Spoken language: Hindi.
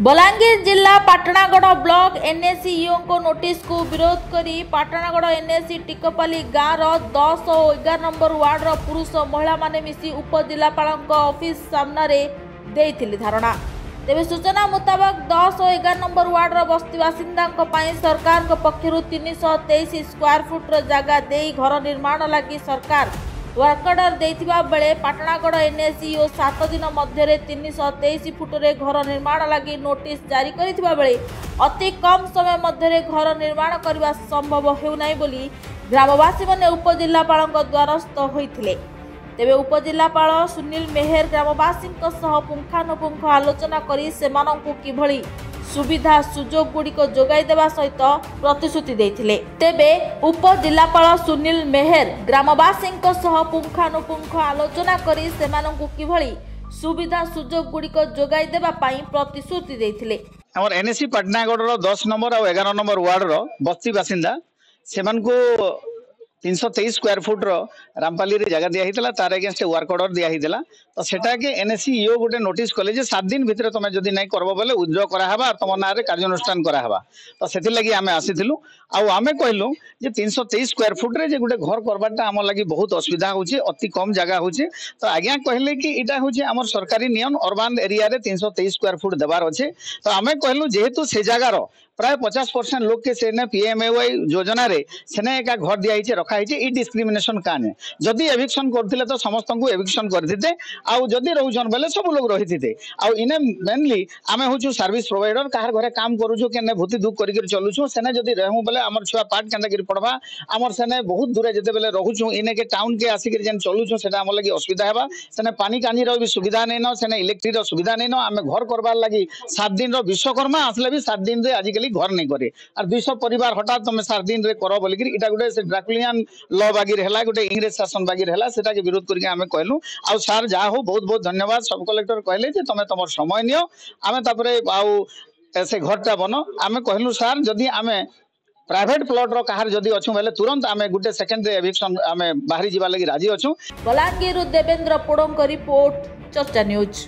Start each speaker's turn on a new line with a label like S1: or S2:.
S1: बलांगीर जिला पाटणागढ़ ब्लॉक एनएसईओ को नोटिस को विरोध करी पाटणागढ़ एनएसई टिकपाली गाँव 10 और 11 नंबर वार्ड पुरुष महिला माने मिसी उपजिलापाल ऑफिस सामने देइथिले धारणा। तेबे सूचना मुताबक 10 और 11 नंबर वार्ड बस्ती बासिंदा सरकार पक्षर 323 स्क्वायर फुट जगह दे घर निर्माण लगी सरकार वर्क ऑर्डर देथिबा बेले पाटणागढ़ एनएसईओ 7 दिन मध्य 323 फुटरे घर निर्माण लगी नोटिस जारी करिथिबा बेले अति कम समय मध्य घर निर्माण करने संभव हेउनाई बोली ग्रामवासी माने उपजिलापाल द्वारस्थ होइथिले। तेबे उपजिलापाल सुनील मेहर ग्रामवासी पुंखानुपुंख आलोचना करी सेमानंकु किभली सुविधा सुजोग गुड़िक जोगाई देवा सहित प्रतिश्रुति देथिले। तेबे उपजिलापाल सुनील मेहर ग्रामवासी पुंखानुपुंख आलोचना करी सेमानंकु किभली सुविधा सुजोग गुड़िक जोगाई देवा पई प्रतिश्रुति देथिले।
S2: हमर एनएससी पाटणागढ़ 10 नंबर और 11 नंबर वार्ड बस्ती बासिंदा सेमानकु 323 स्क्वायर फुट रामपाली रे जगह दिया हितला तार अगेंस्ट वर्क ऑर्डर दिया हितला तो सेटा के एनएसईओ गोटे नोटिस कले जे 7 दिन भितर तमे जदी नै करबो बोले उद्योग करा हबा तम ना रे कार्यानुष्ठान करा हबा तो सेति लागि आमे आसीथिलु आ आमे कहलु जे 323 स्क्वायर फुट रे जे गोटे घर करबाटा हम लागि बहुत असुविधा होची अति कम जगह होची तो आज्ञा कहले कि इटा होची हमर सरकारी नियम अर्बन एरिया रे 323 स्क्वायर फुट देबार अछि तो आमे कहलु जेहेतु से जगह रो प्राय 50% लोग के सेने पीएमएवाई योजना रे सेने एका घर दिया हिचे रखा हिचे ई डिस्क्रिमिनेशन काने जदी एविक्शन करथिले तो समस्त को एविक्शन करथिते आउ जदी रहउछन बेले सब लोग रहिथिते आउ इने मेनली आमे होछु सर्विस प्रोवाइडर काहर घरे काम करूछु केने भूति दुख करि के चलुछु सेने जदी रहउ बेले हमर छुआ पाठ केंदा गिर पड़बा हमर सेने बहुत दूर जते बेले रहउछु इने के टाउन के आसी के जन चलुछु सेटा हमर लागि असुविधा हेबा सेने पानी कानी रो भी सुविधा नै न सेने इलेक्ट्रिक रो सुविधा नै न आमे घर करबार लागि 7 दिन रो विश्वकर्मा आसले भी 7 दिन रे आजिकली घर नहीं करे और 200 परिवार हठात तुम 7 दिन रे करो बोल इटा गोटे से ड्राकुलियन लॉ बागिर हैला गोटे इंग्रेज शासन बागिर हैला सेटा के विरोध करके हमें कहलु आ सर जा हो बहुत बहुत धन्यवाद सब कलेक्टर कहले जे तमे तमर समय नियो आमे तापरे आउ ऐसे घरटा बनो आमे कहलु सर जदी आमे प्राइवेट प्लॉट रो कहार जदी अछु बेले तुरंत आमे गुटे सेकंड रे एविक्शन आमे बाहरी जीवा लगी राजी अछु।
S1: बलांगीर देवेंद्र पोड़ों रिपोर्ट चर्चा न्यूज।